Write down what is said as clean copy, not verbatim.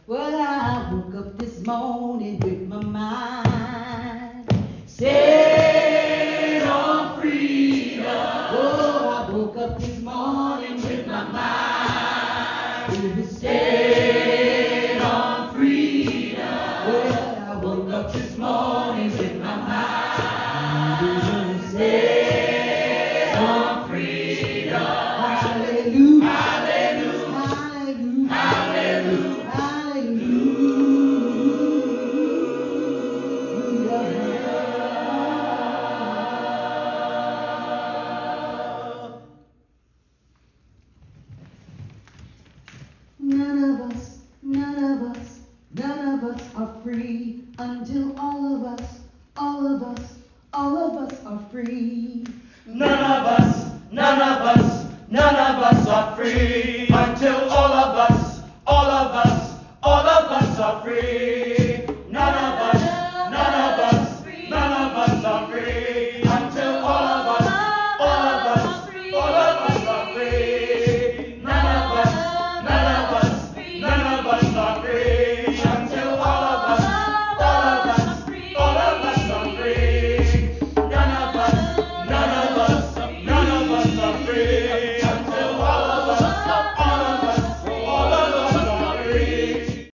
Well, I woke up this morning with my mind set on freedom. Oh, I woke up this morning with my mind. It was set on freedom. Well, I woke up this morning with my mind. It was set on freedom. Hallelujah. Hallelujah. Hallelujah. None of us are free until all of us are free. None of us are free until all of us are free.